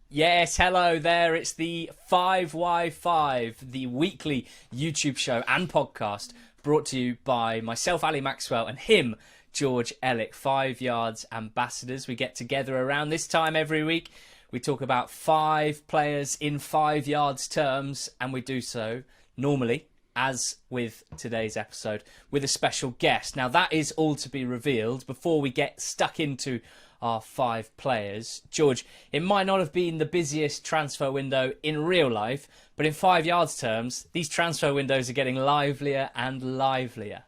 Yes, hello there. It's the 5Y5, the weekly YouTube show and podcast brought to you by myself, Ali Maxwell, and him, George Ellick, 5 Yards ambassadors. We get together around this time every week. We talk about 5 players in 5 yards terms, and we do so normally, as with today's episode, with a special guest. Now, that is all to be revealed before we get stuck into our 5 players. George, it might not have been the busiest transfer window in real life, but in 5 yards terms, these transfer windows are getting livelier and livelier.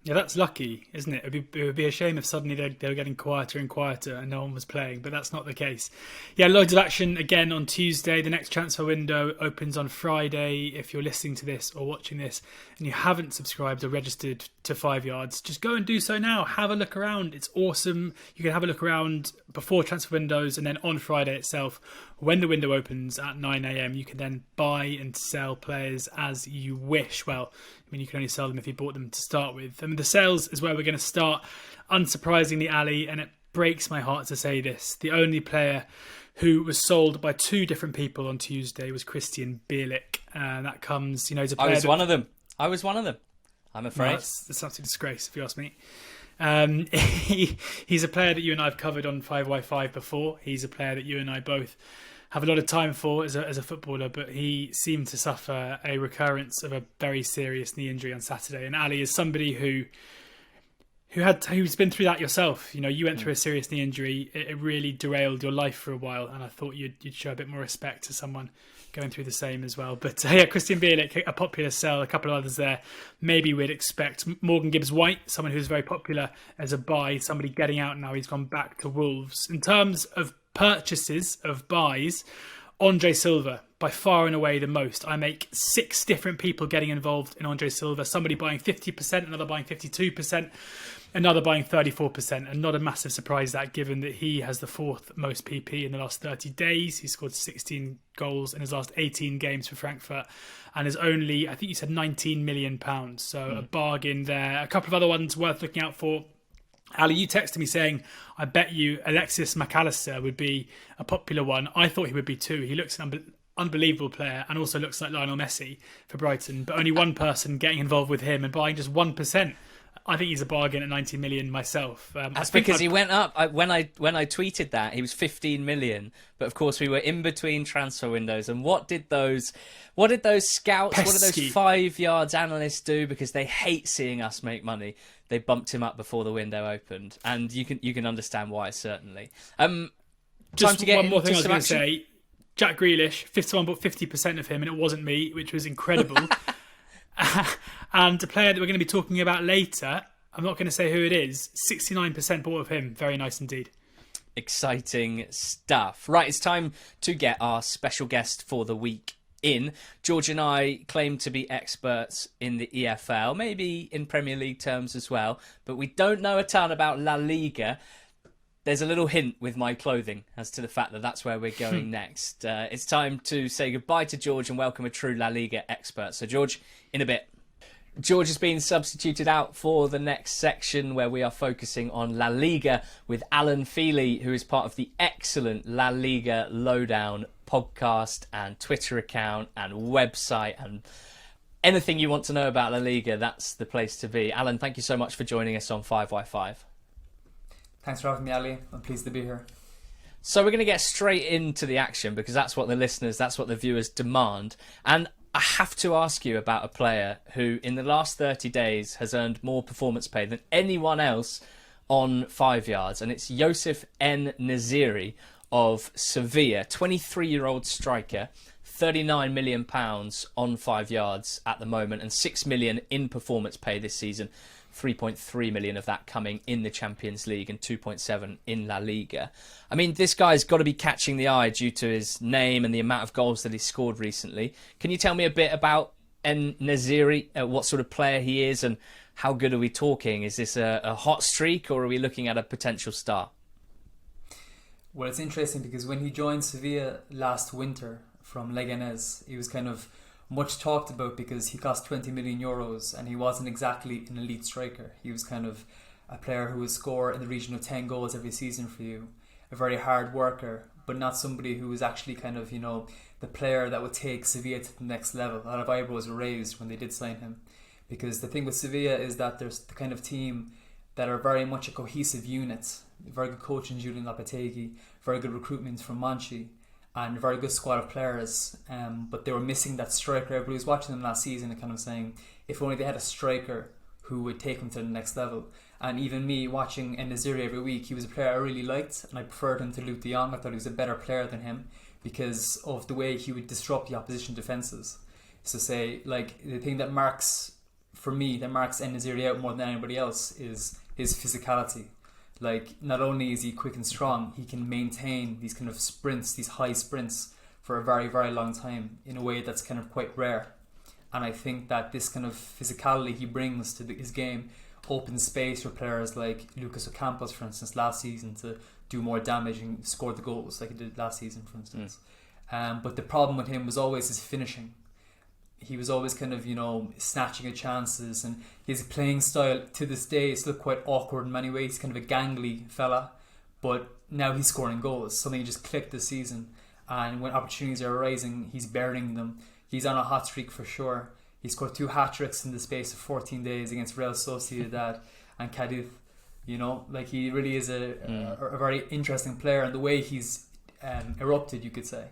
Yeah, that's lucky, isn't it? It would be a shame if suddenly they were getting quieter and quieter and no one was playing, but that's not the case. Yeah, loads of action again on Tuesday. The next transfer window opens on Friday. If you're listening to this or watching this and you haven't subscribed or registered to 5 Yards, just go and do so now. Have a look around. It's awesome. You can have a look around before transfer windows, and then on Friday itself, when the window opens at 9 a.m, you can then buy and sell players as you wish. Well, I mean, you can only sell them if you bought them to start with. I mean, the sales is where we're going to start. Unsurprisingly, Ali, and it breaks my heart to say this, the only player who was sold by 2 different people on Tuesday was Christian Bielik. That comes, he's a player. I was one of them. I'm afraid. No, that's absolute disgrace, if you ask me. He's a player that you and I have covered on 5Y5 before. He's a player that you and I both have a lot of time for as a footballer, but he seemed to suffer a recurrence of a very serious knee injury on Saturday. And Ali is somebody who's been through that yourself. You went through a serious knee injury. It really derailed your life for a while, and I thought you'd show a bit more respect to someone going through the same as well. But yeah, Christian Bielik, a popular sell, a couple of others there. Maybe we'd expect Morgan Gibbs-White, someone who's very popular as a buy, somebody getting out now. He's gone back to Wolves. In terms of purchases of buys, Andre Silva, by far and away the most. I make 6 different people getting involved in Andre Silva. Somebody buying 50%, another buying 52%, another buying 34%. And not a massive surprise that, given that he has the 4th most PP in the last 30 days. He scored 16 goals in his last 18 games for Frankfurt and is only, I think you said, £19 million. So a bargain there. A couple of other ones worth looking out for. Ali, you texted me saying, I bet you Alexis McAllister would be a popular one. I thought he would be too. He looks an unbelievable player and also looks like Lionel Messi for Brighton, but only one person getting involved with him and buying just 1%. I think he's a bargain at 90 million myself. That's because he went up. When I tweeted that, he was 15 million. But of course, we were in between transfer windows. And what did those scouts, what did those 5 yards analysts do? Because they hate seeing us make money. They bumped him up before the window opened, and you can understand why, certainly. Just one more thing I was going to say. Jack Grealish, 51 bought 50% of him, and it wasn't me, which was incredible. And a player that we're going to be talking about later, I'm not going to say who it is, 69% bought of him. Very nice indeed. Exciting stuff. Right, it's time to get our special guest for the week in. George and I claim to be experts in the EFL, maybe in Premier League terms as well, but we don't know a ton about La Liga. There's a little hint with my clothing as to the fact that that's where we're going next. It's time to say goodbye to George and welcome a true La Liga expert. So George, in a bit. George has been substituted out for the next section where we are focusing on La Liga with Alan Feehely, who is part of the excellent La Liga Lowdown podcast and Twitter account and website, and anything you want to know about La Liga, that's the place to be. Alan, thank you so much for joining us on 5Y5. Thanks for having me, Ali. I'm pleased to be here. So we're going to get straight into the action because that's what the viewers demand. And I have to ask you about a player who in the last 30 days has earned more performance pay than anyone else on 5 yards. And it's Youssef En-Nesyri of Sevilla, 23-year-old striker, £39 million on 5 yards at the moment and £6 million in performance pay this season. 3.3 million of that coming in the Champions League and 2.7 in La Liga. I mean, this guy's got to be catching the eye due to his name and the amount of goals that he scored recently. Can you tell me a bit about En-Nesyri, what sort of player he is and how good are we talking? Is this a hot streak or are we looking at a potential star? Well, it's interesting because when he joined Sevilla last winter from Leganés, he was kind of much talked about because he cost 20 million euros and he wasn't exactly an elite striker. He was kind of a player who would score in the region of 10 goals every season for you, a very hard worker, but not somebody who was actually kind of, the player that would take Sevilla to the next level. A lot of eyebrows were raised when they did sign him, because the thing with Sevilla is that there's the kind of team that are very much a cohesive unit. Very good coaching, Julian Lopetegui, very good recruitment from Monchi, and a very good squad of players. But they were missing that striker. Everybody was watching them last season and kind of saying, if only they had a striker who would take them to the next level. And even me watching en-Nesyri every week, he was a player I really liked, and I preferred him to Luke de Jong. I thought he was a better player than him because of the way he would disrupt the opposition defences. So say, like, the thing that marks en-Nesyri out more than anybody else is his physicality. Like, not only is he quick and strong, he can maintain these kind of sprints, these high sprints, for a very, very long time in a way that's kind of quite rare. And I think that this kind of physicality he brings to his game opens space for players like Lucas Ocampos, for instance, last season to do more damage and score the goals like he did last season, for instance. But the problem with him was always his finishing. He was always kind of, snatching at chances, and his playing style to this day is still quite awkward in many ways. He's kind of a gangly fella, but now he's scoring goals. Something just clicked this season, and when opportunities are arising, he's burying them. He's on a hot streak for sure. He scored 2 hat-tricks in the space of 14 days against Real Sociedad and Cadiz. Like, he really is a very interesting player, and the way he's erupted, you could say.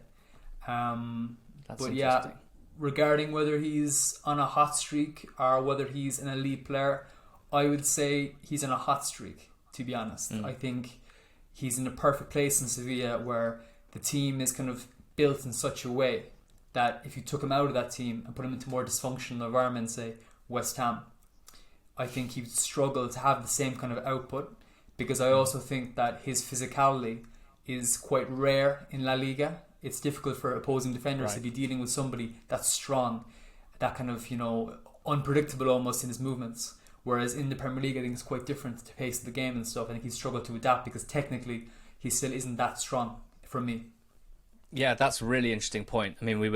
That's but interesting. Regarding whether he's on a hot streak or whether he's an elite player, I would say he's on a hot streak, to be honest. I think he's in a perfect place in Sevilla where the team is kind of built in such a way that if you took him out of that team and put him into more dysfunctional environment, say West Ham, I think he would struggle to have the same kind of output, because I also think that his physicality is quite rare in La Liga. It's difficult for opposing defenders to be dealing with somebody that's strong, that kind of, unpredictable almost in his movements. Whereas in the Premier League, I think it's quite different to pace of the game and stuff. I think he's struggled to adapt because technically he still isn't that strong for me. Yeah, that's a really interesting point. I mean, we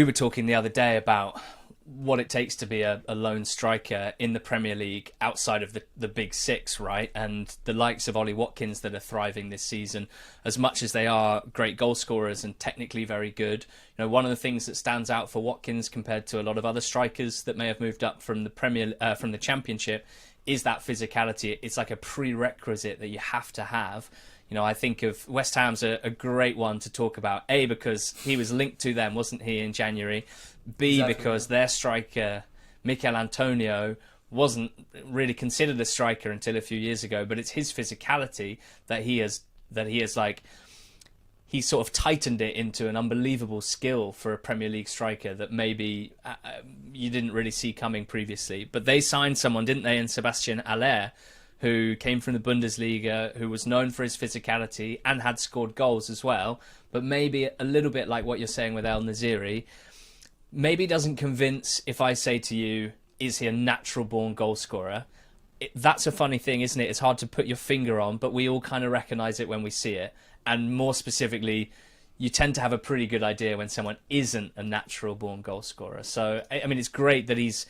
were talking the other day about what it takes to be a lone striker in the Premier League outside of the big six, right? And the likes of Ollie Watkins that are thriving this season, as much as they are great goal scorers and technically very good. One of the things that stands out for Watkins compared to a lot of other strikers that may have moved up from the Championship is that physicality. It's like a prerequisite that you have to have. I think of West Ham's a great one to talk about. A, because he was linked to them, wasn't he, in January? B, exactly, because their striker, Mikel Antonio, wasn't really considered a striker until a few years ago. But it's his physicality that he has he's sort of tightened it into an unbelievable skill for a Premier League striker that maybe you didn't really see coming previously. But they signed someone, didn't they, in Sebastian Haller, who came from the Bundesliga, who was known for his physicality and had scored goals as well, but maybe a little bit like what you're saying with en-Nesyri, maybe doesn't convince if I say to you, is he a natural-born goal scorer? That's a funny thing, isn't it? It's hard to put your finger on, but we all kind of recognise it when we see it. And more specifically, you tend to have a pretty good idea when someone isn't a natural-born goal scorer. So, I mean, it's great that he's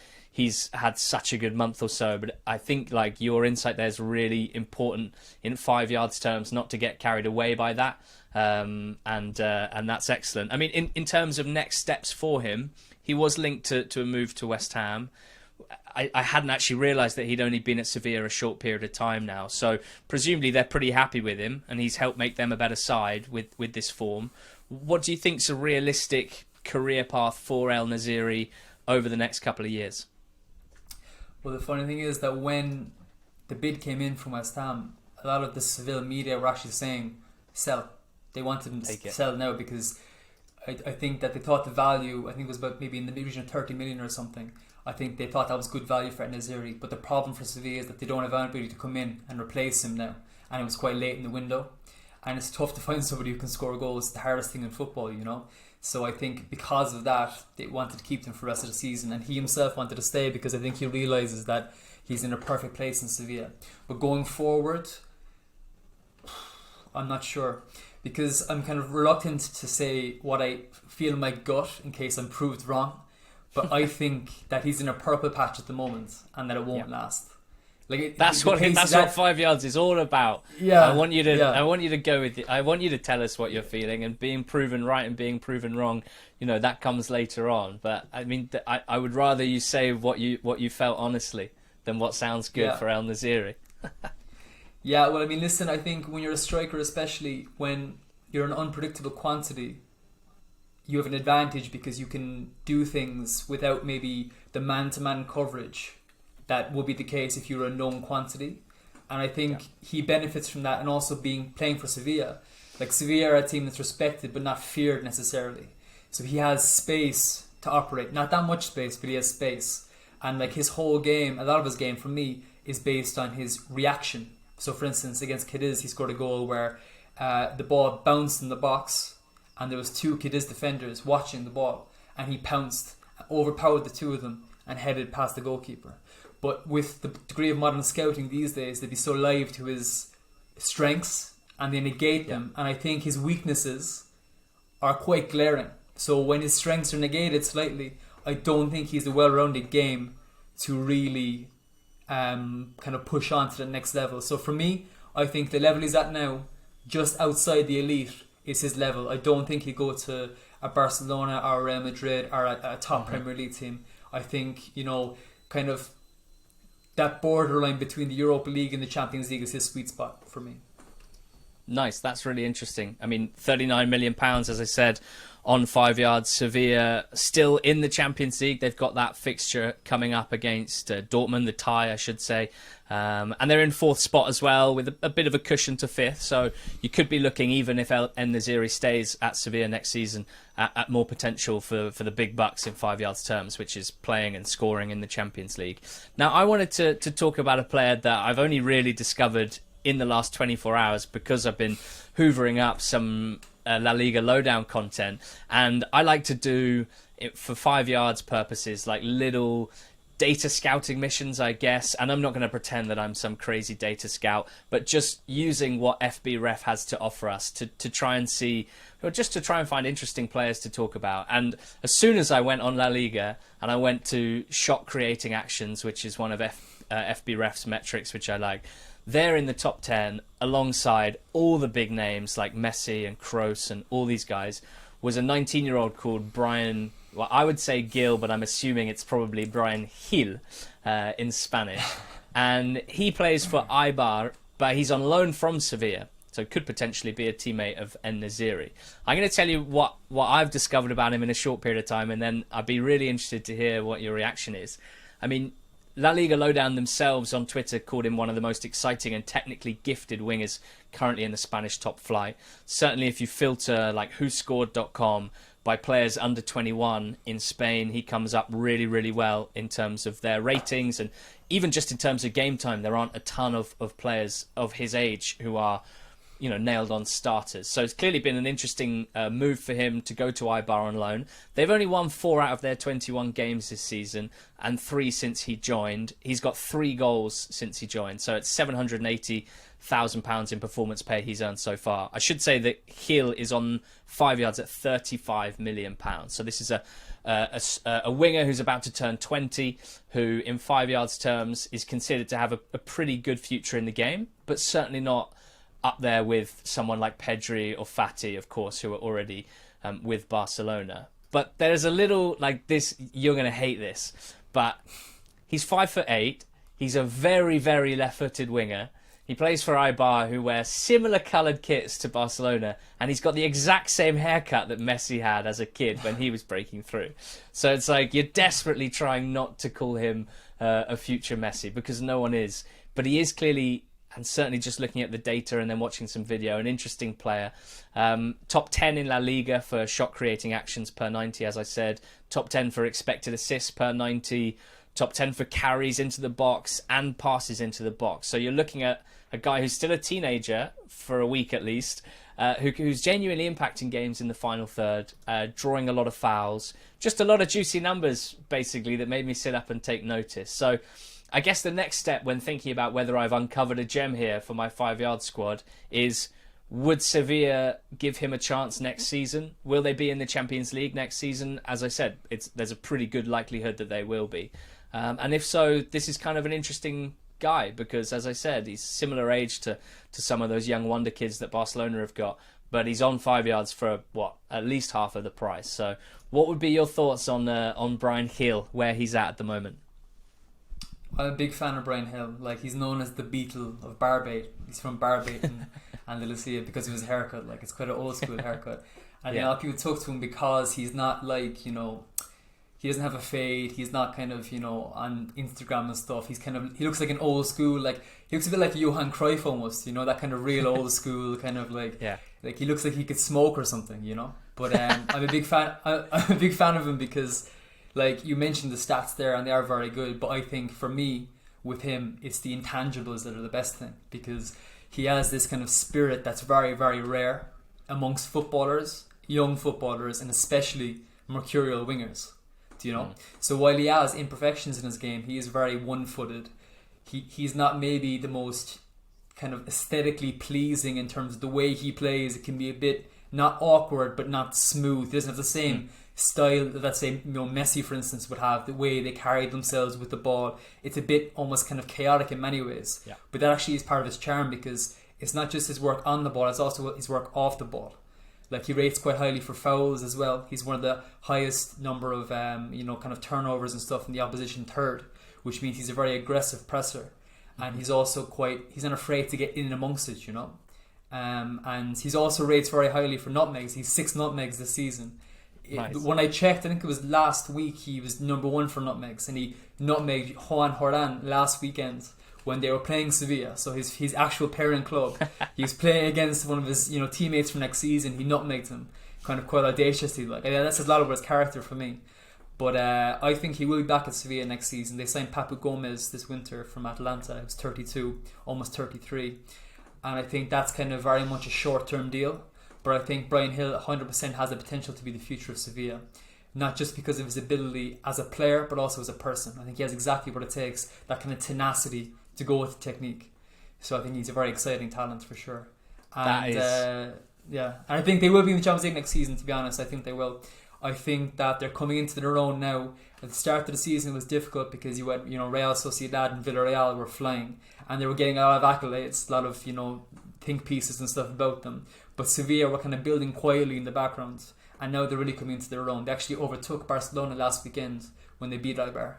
had such a good month or so, but I think like your insight there is really important in 5 yards terms, not to get carried away by that, and that's excellent. I mean, in terms of next steps for him, he was linked to a move to West Ham. I hadn't actually realised that he'd only been at Sevilla a short period of time now, so presumably they're pretty happy with him, and he's helped make them a better side with this form. What do you think's a realistic career path for en-Nesyri over the next couple of years? Well, the funny thing is that when the bid came in from West Ham, a lot of the Seville media were actually saying, sell. They wanted him to sell now because I think that they thought the value, I think it was about maybe in the region of 30 million or something. I think they thought that was good value for en-Nesyri. But the problem for Sevilla is that they don't have anybody to come in and replace him now. And it was quite late in the window. And it's tough to find somebody who can score goals. It's the hardest thing in football, So I think because of that, they wanted to keep him for the rest of the season, and he himself wanted to stay because I think he realises that he's in a perfect place in Sevilla. But going forward, I'm not sure, because I'm kind of reluctant to say what I feel in my gut in case I'm proved wrong. But I think that he's in a purple patch at the moment and that it won't last. That's what 5 yards is all about. Yeah, I want you to yeah. I want you to go with it. I want you to tell us what you're feeling, and being proven right and being proven wrong, that comes later on. But I mean, I would rather you say what you felt honestly than what sounds good for en-nesyri. Yeah, well, I mean, listen, I think when you're a striker, especially when you're an unpredictable quantity, you have an advantage because you can do things without maybe the man-to-man coverage that would be the case if you were a known quantity. And I think he benefits from that, and also playing for Sevilla. Like, Sevilla are a team that's respected but not feared necessarily. So he has space to operate. Not that much space, but he has space. And like his whole game, a lot of his game for me, is based on his reaction. So for instance, against Cadiz, he scored a goal where the ball bounced in the box and there was two Cadiz defenders watching the ball, and he pounced, overpowered the two of them and headed past the goalkeeper. But with the degree of modern scouting these days, they'd be so live to his strengths and they negate them. And I think his weaknesses are quite glaring. So when his strengths are negated slightly, I don't think he's a well-rounded game to really kind of push on to the next level. So for me, I think the level he's at now, just outside the elite, is his level. I don't think he'd go to a Barcelona or a Real Madrid or a top Premier League team. I think, kind of that borderline between the Europa League and the Champions League is his sweet spot for me. Nice, that's really interesting. I mean, £39 million, as I said, on 5 yards. Sevilla still in the Champions League. They've got that fixture coming up against Dortmund, the tie, I should say. And they're in fourth spot as well, with a bit of a cushion to fifth. So you could be looking, even if en-nesyri stays at Sevilla next season, at more potential for the big bucks in 5 yards terms, which is playing and scoring in the Champions League. Now, I wanted to talk about a player that I've only really discovered in the last 24 hours because I've been hoovering up some La Liga Lowdown content, and I like to do it for 5 yards purposes, like little data scouting missions, I guess. And I'm not going to pretend that I'm some crazy data scout, but just using what FBref has to offer us to try and see, or just to try and find interesting players to talk about. And as soon as I went on La Liga and I went to shot creating actions, which is one of FBref's metrics, which I like, they're in the top 10 alongside all the big names like Messi and Kroos and all these guys, was a 19-year-old called Brian, well, I would say Gil, but I'm assuming it's probably Brian Gil in Spanish. And he plays for Eibar, but he's on loan from Sevilla, so could potentially be a teammate of en-nesyri. I'm going to tell you what I've discovered about him in a short period of time, and then I'd be really interested to hear what your reaction is. I mean, La Liga Lowdown themselves on Twitter called him one of the most exciting and technically gifted wingers currently in the Spanish top flight. Certainly if you filter like whoscored.com by players under 21 in Spain, he comes up really, really well in terms of their ratings, and even just in terms of game time. There aren't a ton of players of his age who are nailed on starters. So it's clearly been an interesting move for him to go to Eibar on loan. They've only won 4 out of their 21 games this season and 3 since he joined. He's got 3 goals since he joined. So it's £780,000 in performance pay he's earned so far. I should say that Gil is on 5 yards at £35 million. So this is a winger who's about to turn 20, who in 5 yards terms is considered to have a pretty good future in the game, but certainly not up there with someone like Pedri or Fati, of course, who are already with Barcelona. But there's a little, like this, you're going to hate this, but he's 5'8". He's a very, very left-footed winger. He plays for Eibar, who wear similar coloured kits to Barcelona, and he's got the exact same haircut that Messi had as a kid when he was breaking through. So it's like you're desperately trying not to call him a future Messi, because no one is. But he is clearly, and certainly just looking at the data and then watching some video, an interesting player. Top 10 in La Liga for shot creating actions per 90, as I said. Top 10 for expected assists per 90. Top 10 for carries into the box and passes into the box. So you're looking at a guy who's still a teenager, for a week at least, who's genuinely impacting games in the final third, drawing a lot of fouls. Just a lot of juicy numbers, basically, that made me sit up and take notice. So I guess the next step when thinking about whether I've uncovered a gem here for my 5 yard squad is, would Sevilla give him a chance next season? Will they be in the Champions League next season? As I said, there's a pretty good likelihood that they will be. And if so, this is kind of an interesting guy because, as I said, he's similar age to some of those young wonder kids that Barcelona have got, but he's on 5 yards for at least half of the price. So what would be your thoughts on Bryan Gil, where he's at the moment? I'm a big fan of Bryan Gil. Like, he's known as the Beatle of Barbate. He's from Barbate and Liga because of his haircut. Like, it's quite an old school haircut. And a lot of people talk to him because he's not like, he doesn't have a fade. He's not kind of, on Instagram and stuff. He looks like an old school, like, he looks a bit like Johan Cruyff almost, that kind of real old school kind of like, like he looks like he could smoke or something, But I'm a big fan. I'm a big fan of him because, like, you mentioned the stats there and they are very good. But I think for me, with him, it's the intangibles that are the best thing because he has this kind of spirit that's very, very rare amongst footballers, young footballers, and especially mercurial wingers. Do you know? So while he has imperfections in his game, he is very one-footed. He's not maybe the most kind of aesthetically pleasing in terms of the way he plays. It can be a bit not awkward but not smooth. He doesn't have the same style that, say, Messi, for instance, would have. The way they carry themselves with the ball, it's a bit almost kind of chaotic in many ways. But that actually is part of his charm because it's not just his work on the ball, it's also his work off the ball. Like, he rates quite highly for fouls as well. He's one of the highest number of kind of turnovers and stuff in the opposition third, which means he's a very aggressive presser. And he's also he's not afraid to get in amongst it, and he's also rates very highly for nutmegs. He's 6 nutmegs this season. Nice. When I checked, I think it was last week, he was number 1 for nutmegs, and he nutmegged Juan Jordan last weekend when they were playing Sevilla. So his actual parent club, he was playing against one of his teammates for next season. He nutmegged him kind of quite audaciously. Like, that says a lot about his character for me. But I think he will be back at Sevilla next season. They signed Papu Gomez this winter from Atalanta. He was 32, almost 33. And I think that's kind of very much a short-term deal. But I think Bryan Gil 100% has the potential to be the future of Sevilla. Not just because of his ability as a player, but also as a person. I think he has exactly what it takes, that kind of tenacity to go with the technique. So I think he's a very exciting talent for sure. And and I think they will be in the Champions League next season, to be honest. I think they will. I think that they're coming into their own now. At the start of the season it was difficult because you had Real Sociedad and Villarreal were flying and they were getting a lot of accolades, a lot of think pieces and stuff about them. But Sevilla were kind of building quietly in the background, and now they're really coming into their own. They actually overtook Barcelona last weekend when they beat Eibar.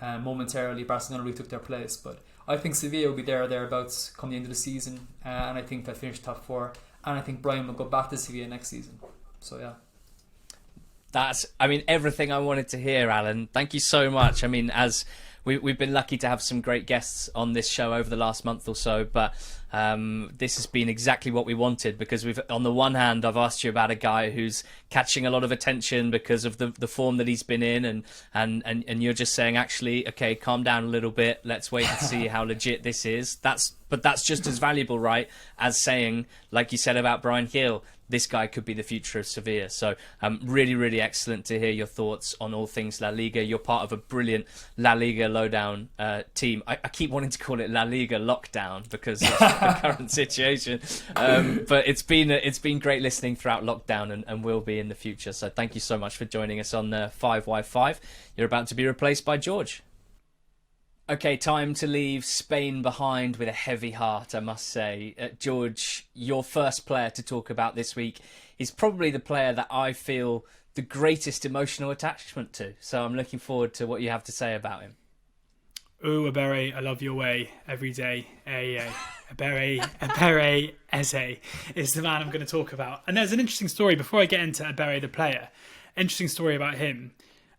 Momentarily Barcelona retook their place, but I think Sevilla will be there or thereabouts come the end of the season, and I think they'll finish top 4, and I think Bryan will go back to Sevilla next season. So yeah. That's, everything I wanted to hear, Alan. Thank you so much. As we've been lucky to have some great guests on this show over the last month or so, but this has been exactly what we wanted because on the one hand, I've asked you about a guy who's catching a lot of attention because of the form that he's been in, and you're just saying, actually, okay, calm down a little bit. Let's wait and see how legit this is. But that's just as valuable, right, as saying, like you said about Bryan Gil, this guy could be the future of Sevilla. So really, really excellent to hear your thoughts on all things La Liga. You're part of a brilliant La Liga Lowdown team. I keep wanting to call it La Liga Lockdown because of the current situation. But it's been great listening throughout lockdown and will be in the future. So thank you so much for joining us on 5y5. You're about to be replaced by George. Okay, time to leave Spain behind with a heavy heart, I must say. George, your first player to talk about this week is probably the player that I feel the greatest emotional attachment to. So I'm looking forward to what you have to say about him. Ooh, Abere, I love your way every day. Abere Eze is the man I'm going to talk about. And there's an interesting story before I get into Abere the player. Interesting story about him.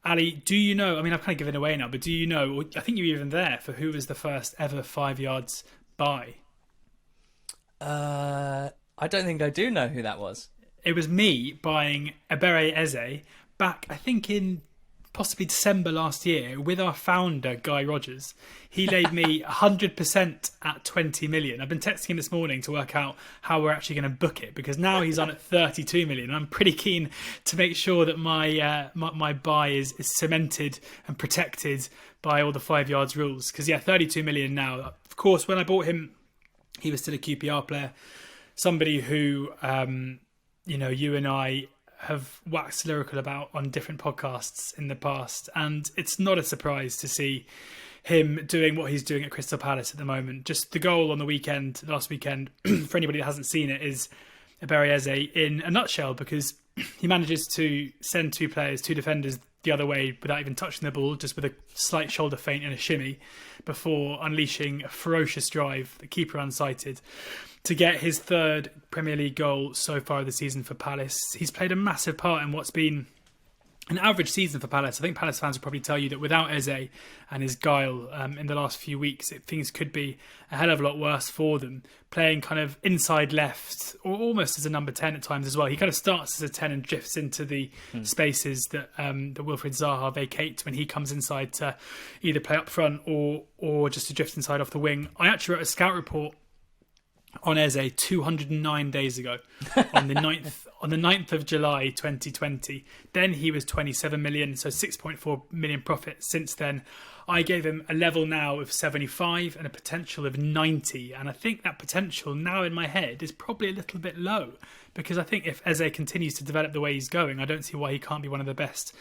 Ali, do you know, I've kind of given away now, but do you know, I think you were even there, for who was the first ever 5 yards buy? I don't think I do know who that was. It was me buying Abere Eze back, I think in possibly December last year with our founder, Guy Rogers. He laid me 100% at 20 million. I've been texting him this morning to work out how we're actually going to book it because now he's on at 32 million. I'm pretty keen to make sure that my buy is cemented and protected by all the 5 yards rules. Because 32 million now. Of course, when I bought him, he was still a QPR player. Somebody who, you and I have waxed lyrical about on different podcasts in the past, and it's not a surprise to see him doing what he's doing at Crystal Palace at the moment. Just the goal on the last weekend, for anybody that hasn't seen it, is Ebere Eze in a nutshell, because he manages to send two defenders the other way without even touching the ball, just with a slight shoulder feint and a shimmy, before unleashing a ferocious drive, the keeper unsighted, to get his third Premier League goal so far this season for Palace. He's played a massive part in what's been an average season for Palace. I think Palace fans will probably tell you that without Eze and his guile in the last few weeks, things could be a hell of a lot worse for them. Playing kind of inside left, or almost as a number 10 at times as well. He kind of starts as a 10 and drifts into the spaces that Wilfried Zaha vacates when he comes inside to either play up front or just to drift inside off the wing. I actually wrote a scout report on Eze 209 days ago, on the 9th of July 2020. Then he was 27 million, so 6.4 million profit since then. I gave him a level now of 75 and a potential of 90, and I think that potential now in my head is probably a little bit low, because I think if Eze continues to develop the way he's going, I don't see why he can't be one of the best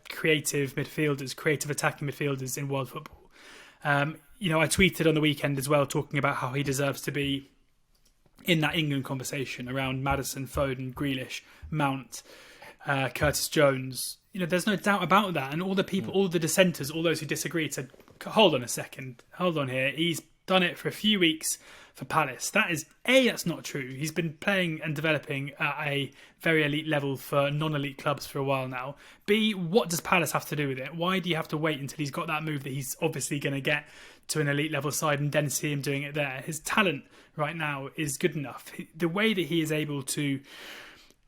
creative attacking midfielders in world football. I tweeted on the weekend as well, talking about how he deserves to be in that England conversation around Maddison, Foden, Grealish, Mount, Curtis Jones. There's no doubt about that. And all the people, all the dissenters, all those who disagreed said, hold on a second, hold on here. He's done it for a few weeks for Palace. That's not true. He's been playing and developing at a very elite level for non-elite clubs for a while now. B, what does Palace have to do with it? Why do you have to wait until he's got that move that he's obviously going to get to an elite level side and then see him doing it there? His talent right now is good enough. The way that he is able to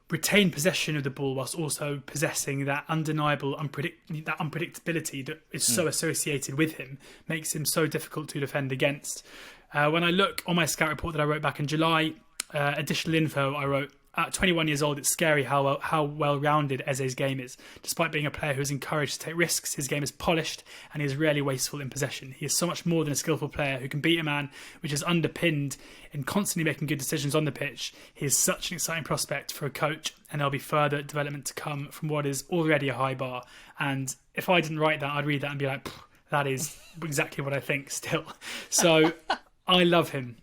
retain possession of the ball whilst also possessing that undeniable unpredictability that is so associated with him makes him so difficult to defend against. When I look on my scout report that I wrote back in July, additional info I wrote, at 21 years old, it's scary how well-rounded Eze's game is. Despite being a player who is encouraged to take risks, his game is polished and he is rarely wasteful in possession. He is so much more than a skillful player who can beat a man, which is underpinned in constantly making good decisions on the pitch. He is such an exciting prospect for a coach, and there'll be further development to come from what is already a high bar. And if I didn't write that, I'd read that and be like, that is exactly what I think still. So I love him.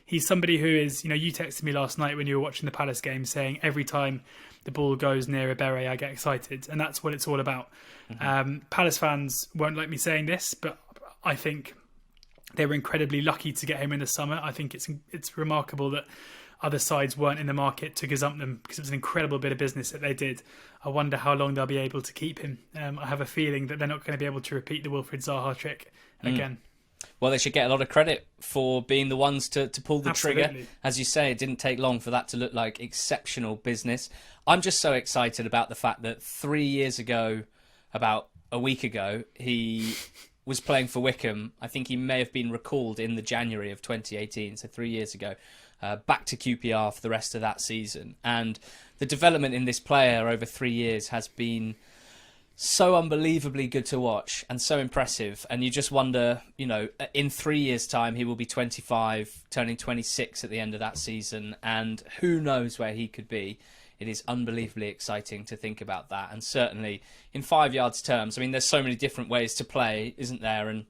He's somebody who is, you texted me last night when you were watching the Palace game saying every time the ball goes near Ebere, I get excited. And that's what it's all about. Palace fans won't like me saying this, but I think they were incredibly lucky to get him in the summer. I think it's remarkable that other sides weren't in the market to gazump them, because it was an incredible bit of business that they did. I wonder how long they'll be able to keep him. I have a feeling that they're not going to be able to repeat the Wilfried Zaha trick again. Well, they should get a lot of credit for being the ones to pull the Absolutely. trigger. As you say, it didn't take long for that to look like exceptional business. I'm just so excited about the fact that 3 years ago, about a week ago, he was playing for Wickham. I think he may have been recalled in the January of 2018, so 3 years ago, back to QPR for the rest of that season. And the development in this player over 3 years has been so unbelievably good to watch and so impressive. And you just wonder, in 3 years' time, he will be 25, turning 26 at the end of that season. And who knows where he could be. It is unbelievably exciting to think about that. And certainly in 5 yards terms, there's so many different ways to play, isn't there? And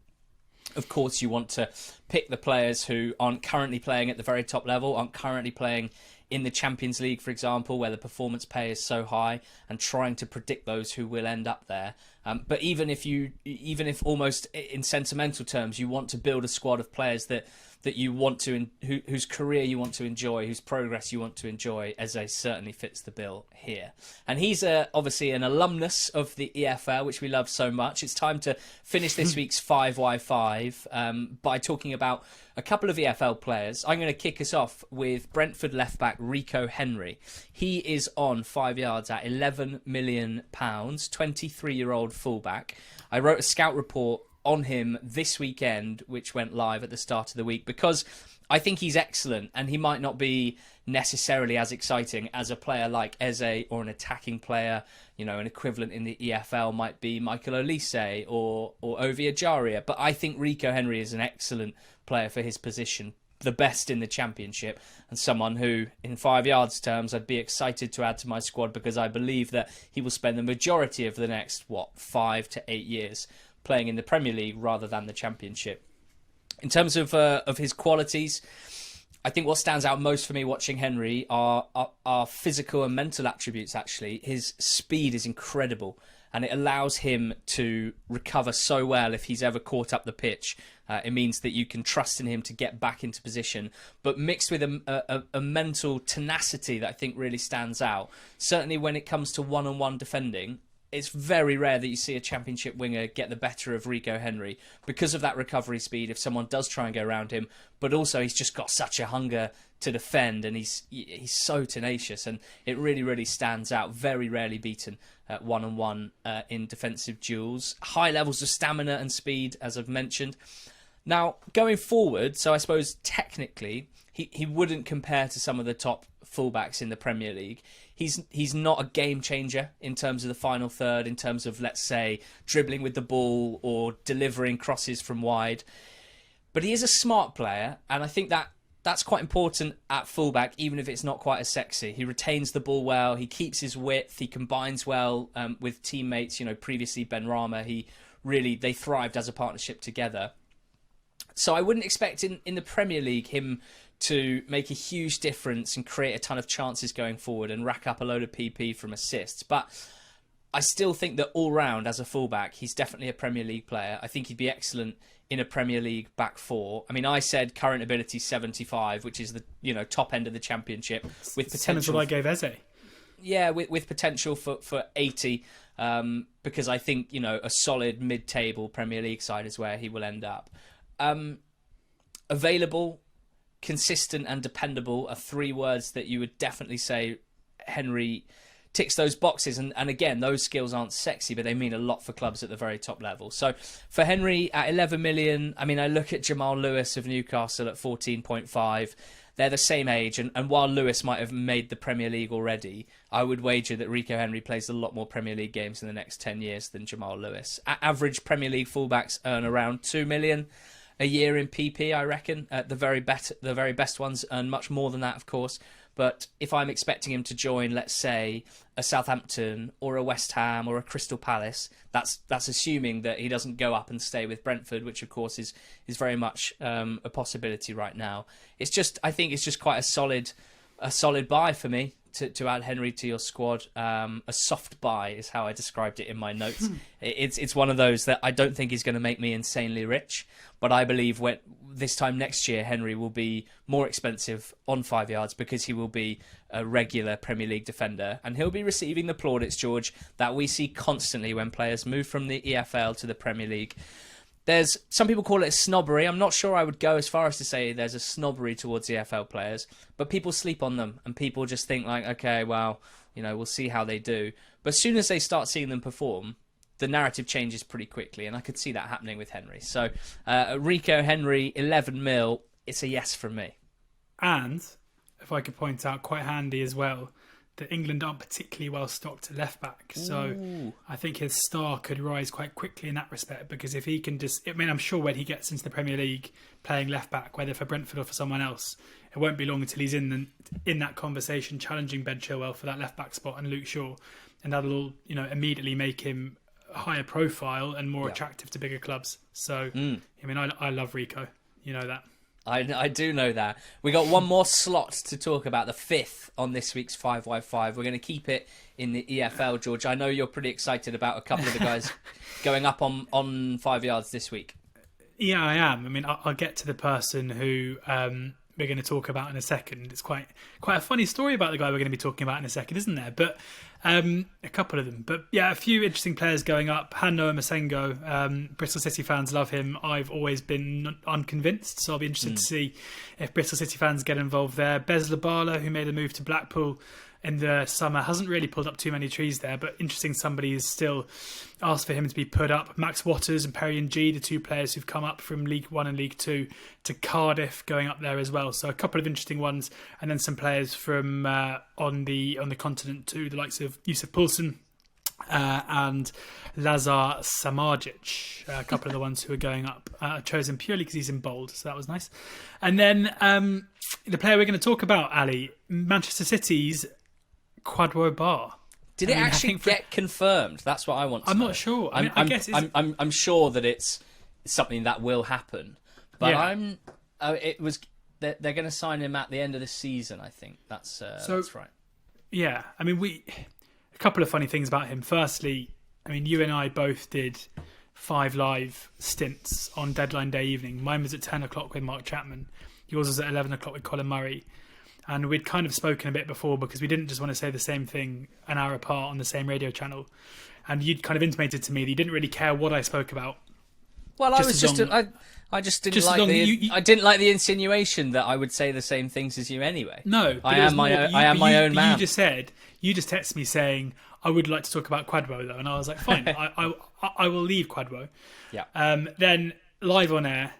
of course, you want to pick the players who aren't currently playing at the very top level, aren't currently playing in the Champions League, for example, where the performance pay is so high, and trying to predict those who will end up there. But even if almost in sentimental terms, you want to build a squad of players that you want to, whose career you want to enjoy, whose progress you want to enjoy, Eze certainly fits the bill here. And he's obviously an alumnus of the EFL, which we love so much. It's time to finish this week's 5x5 by talking about a couple of EFL players. I'm going to kick us off with Brentford left-back Rico Henry. He is on 5 yards at £11 million, 23-year-old fullback. I wrote a scout report on him this weekend, which went live at the start of the week, because I think he's excellent, and he might not be necessarily as exciting as a player like Eze, or an attacking player. An equivalent in the EFL might be Michael Olise or Ovi Ajaria. But I think Rico Henry is an excellent player for his position, the best in the Championship, and someone who, in 5 yards terms, I'd be excited to add to my squad, because I believe that he will spend the majority of the next, 5 to 8 years playing in the Premier League rather than the Championship. In terms of his qualities, I think what stands out most for me watching Henry are physical and mental attributes, actually. His speed is incredible, and it allows him to recover so well if he's ever caught up the pitch. It means that you can trust in him to get back into position, but mixed with a mental tenacity that I think really stands out. Certainly when it comes to one-on-one defending, it's very rare that you see a Championship winger get the better of Rico Henry because of that recovery speed if someone does try and go around him. But also he's just got such a hunger to defend, and he's so tenacious, and it really, really stands out. Very rarely beaten one-on-one in defensive duels. High levels of stamina and speed, as I've mentioned. Now, going forward, so I suppose technically he wouldn't compare to some of the top fullbacks in the Premier League. He's not a game changer in terms of the final third, in terms of, let's say, dribbling with the ball or delivering crosses from wide. But he is a smart player, and I think that's quite important at fullback, even if it's not quite as sexy. He retains the ball well, he keeps his width, he combines well with teammates. You know, previously Benrahma, they thrived as a partnership together. So I wouldn't expect in the Premier League him to make a huge difference and create a ton of chances going forward and rack up a load of PP from assists. But I still think that all round as a fullback, he's definitely a Premier League player. I think he'd be excellent in a Premier League back four. I mean, I said current ability 75, which is the top end of the Championship, with potential. Same as what I gave Eze. Yeah, with potential for 80, because I think a solid mid-table Premier League side is where he will end up. Available, consistent and dependable are three words that you would definitely say Henry ticks those boxes. And again, those skills aren't sexy, but they mean a lot for clubs at the very top level. So for Henry at 11 million, I mean, I look at Jamal Lewis of Newcastle at 14.5. They're the same age. And while Lewis might have made the Premier League already, I would wager that Rico Henry plays a lot more Premier League games in the next 10 years than Jamal Lewis. Average Premier League fullbacks earn around 2 million a year in PP, I reckon. The very best ones earn much more than that, of course. But if I'm expecting him to join, let's say, a Southampton or a West Ham or a Crystal Palace, that's assuming that he doesn't go up and stay with Brentford, which of course is very much a possibility right now. I think it's just quite a solid buy for me to add Henry to your squad. A soft buy is how I described it in my notes. It's one of those that I don't think is going to make me insanely rich, but I believe this time next year Henry will be more expensive on 5 yards because he will be a regular Premier League defender, and he'll be receiving the plaudits, George, that we see constantly when players move from the EFL to the Premier League. There's some people call it snobbery. I'm not sure I would go as far as to say there's a snobbery towards EFL players, but people sleep on them and people just think like, okay, well, we'll see how they do. But as soon as they start seeing them perform, the narrative changes pretty quickly, and I could see that happening with Henry. So Rico Henry, 11 mil, it's a yes from me. And if I could point out, quite handy as well, that England aren't particularly well stocked at left back. So Ooh. I think his star could rise quite quickly in that respect, because if he can I'm sure when he gets into the Premier League playing left back, whether for Brentford or for someone else, it won't be long until he's in that conversation challenging Ben Chilwell for that left back spot and Luke Shaw, and that'll all immediately make him a higher profile and more attractive to bigger clubs. So I love Rico, that. I do know that. We got one more slot to talk about, the fifth on this week's 5x5. We're going to keep it in the EFL, George. I know you're pretty excited about a couple of the guys going up on 5 yards this week. Yeah, I am. I mean, I'll get to the person who we're going to talk about in a second. It's quite a funny story about the guy we're going to be talking about in a second, isn't there? But a couple of them. But yeah, a few interesting players going up. Noah Masengo, Bristol City fans love him. I've always been unconvinced, so I'll be interested to see if Bristol City fans get involved there. Bez Labala, who made a move to Blackpool in the summer, hasn't really pulled up too many trees there, but interesting somebody is still asked for him to be put up. Max Watters and Perry G, the two players who've come up from League 1 and League 2 to Cardiff, going up there as well. So a couple of interesting ones, and then some players from on the continent too, the likes of Yusuf Poulsen and Lazar Samardzic, a couple of the ones who are going up. Chosen purely because he's in bold, so that was nice. And then the player we're going to talk about, Ali, Manchester City's Kwadwo Bar. Did it actually get confirmed? That's what I want to know. I'm not sure. I guess I'm sure that it's something that will happen, but they're going to sign him at the end of the season. I think that's right. Yeah, a couple of funny things about him. Firstly, you and I both did 5 live stints on deadline day evening. Mine was at 10 o'clock with Mark Chapman. Yours was at 11 o'clock with Colin Murray. And we'd kind of spoken a bit before because we didn't just want to say the same thing an hour apart on the same radio channel. And you'd kind of intimated to me that you didn't really care what I spoke about. Well, I just didn't I didn't like the insinuation that I would say the same things as you anyway. No, I am my own man. You just texted me saying I would like to talk about Quadwo though, and I was like, fine, I will leave Quadwo. Yeah. Then live on air,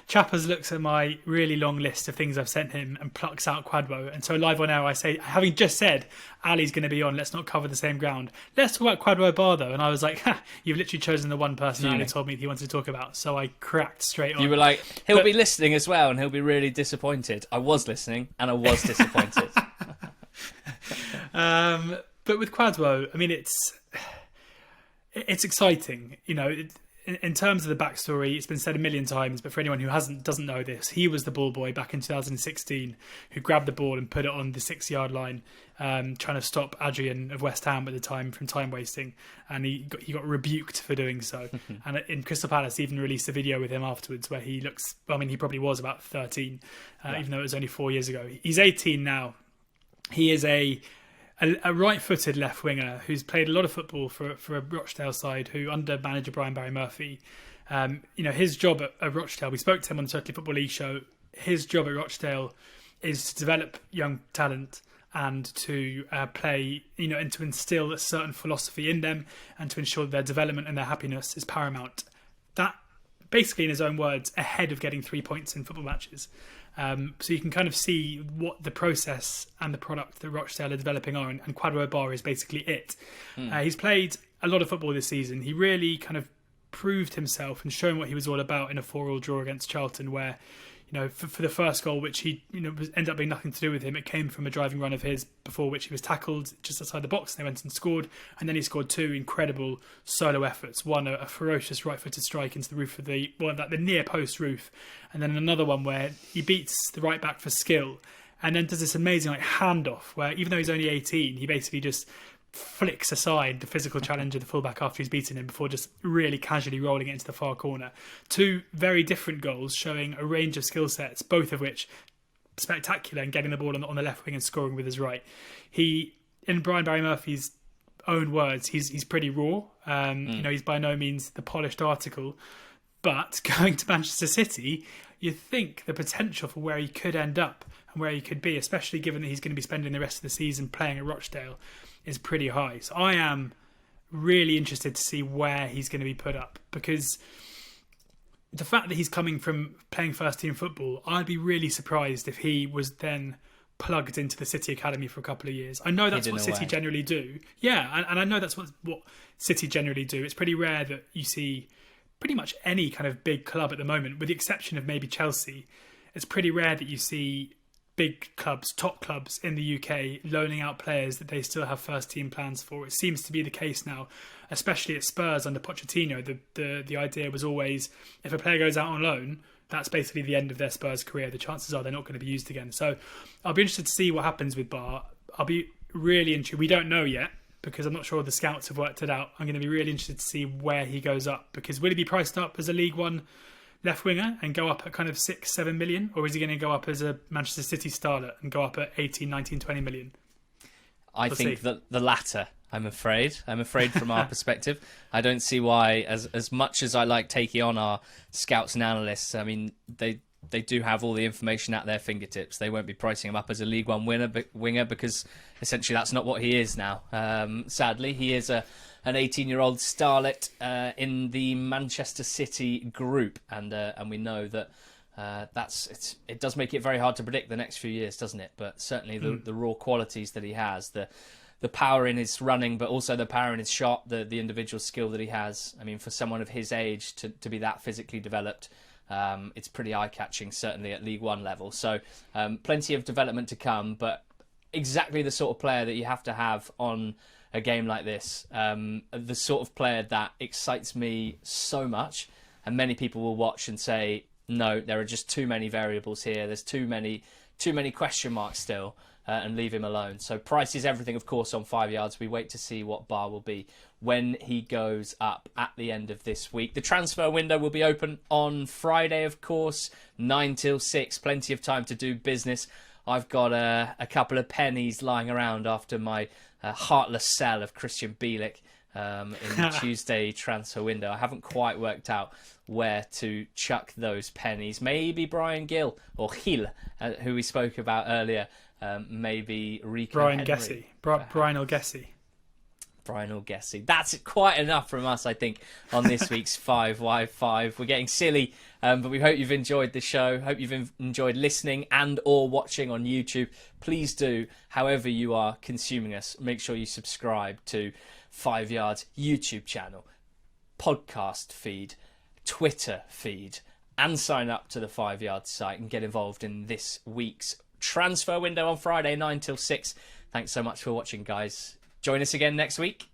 Chappers looks at my really long list of things I've sent him and plucks out Quadwo. And so live on air, I say, having just said Ali's going to be on, let's not cover the same ground. Let's talk about Quadwo Bar though. And I was like, you've literally chosen the one person Ali told me he wanted to talk about. So I cracked straight on. You were like, he'll be listening as well, and he'll be really disappointed. I was listening, and I was disappointed. But with Quadwo, it's exciting, In terms of the backstory, it's been said a million times, but for anyone who doesn't know this, he was the ball boy back in 2016 who grabbed the ball and put it on the 6-yard line, trying to stop Adrian of West Ham at the time from time wasting, and he got rebuked for doing so. And in Crystal Palace, even released a video with him afterwards where he looks. He probably was about 13, even though it was only 4 years ago. He's 18 now. He is a right-footed left winger who's played a lot of football for a Rochdale side who, under manager Brian Barry Murphy, his job at Rochdale, we spoke to him on the Totally Football League show, his job at Rochdale is to develop young talent and to play, and to instill a certain philosophy in them and to ensure that their development and their happiness is paramount. That, basically in his own words, ahead of getting 3 points in football matches. So you can kind of see what the process and the product that Rochdale are developing are, and Quadwo Bar is basically it. He's played a lot of football this season. He really kind of proved himself and shown what he was all about in a 4-4 draw against Charlton, where, for the first goal, which he, ended up being nothing to do with him, it came from a driving run of his before which he was tackled just outside the box. They went and scored, and then he scored 2 incredible solo efforts. One, a ferocious right-footed strike into the roof of the near post roof, and then another one where he beats the right back for skill, and then does this amazing handoff where, even though he's only 18, he basically just flicks aside the physical challenge of the fullback after he's beaten him before just really casually rolling it into the far corner. 2 very different goals showing a range of skill sets, both of which spectacular, and getting the ball on the left wing and scoring with his right. He, in Brian Barry Murphy's own words, he's pretty raw. He's by no means the polished article, but going to Manchester City, you think the potential for where he could end up and where he could be, especially given that he's going to be spending the rest of the season playing at Rochdale, is pretty high. So I am really interested to see where he's going to be put up, because the fact that he's coming from playing first team football, I'd be really surprised if he was then plugged into the City Academy for a couple of years. I know that's what City generally do. Yeah, and I know that's what City generally do. It's pretty rare that you see pretty much any kind of big club at the moment, with the exception of maybe Chelsea. It's pretty rare that you see big clubs, top clubs in the UK, loaning out players that they still have first team plans for. It seems to be the case now, especially at Spurs under Pochettino. The idea was always, if a player goes out on loan, that's basically the end of their Spurs career. The chances are they're not going to be used again. So I'll be interested to see what happens with Bar. I'll be really interested. We don't know yet, because I'm not sure the scouts have worked it out. I'm going to be really interested to see where he goes up, because will he be priced up as a League One left winger and go up at kind of 6-7 million, or is he going to go up as a Manchester City starlet and go up at 18, 19, 20 million? I think the latter. I'm afraid from our perspective. I don't see why, as much as I like taking on our scouts and analysts, they do have all the information at their fingertips. They won't be pricing him up as a League One winger, because essentially that's not what he is now. Sadly, he is an 18-year-old starlet in the Manchester City group, and we know that it does make it very hard to predict the next few years, doesn't it? But certainly the raw qualities that he has, the power in his running, but also the power in his shot, the individual skill that he has. I mean, for someone of his age to be that physically developed, it's pretty eye-catching, certainly at League One level. So plenty of development to come, but exactly the sort of player that you have to have on a game like this. The sort of player that excites me so much, and many people will watch and say, no, there are just too many variables here. There's too many question marks still, and leave him alone. So price is everything, of course, on 5 yards. We wait to see what bar will be when he goes up at the end of this week. The transfer window will be open on Friday, of course, 9 till 6. Plenty of time to do business. I've got a couple of pennies lying around after my heartless sell of Christian Bielik in the Tuesday transfer window. I haven't quite worked out where to chuck those pennies. Maybe Brian Gill or Gil, who we spoke about earlier. Maybe Rico Brian Henry. Gessie. Brian Olgessi. Brian Olgessi. That's quite enough from us, I think, on this week's 5y5. We're getting silly, but we hope you've enjoyed the show. Hope you've enjoyed listening and or watching on YouTube. Please do, however you are consuming us, make sure you subscribe to 5 Yards YouTube channel, podcast feed, Twitter feed, and sign up to the 5 Yards site and get involved in this week's transfer window on Friday, 9 till 6. Thanks so much for watching, guys. Join us again next week.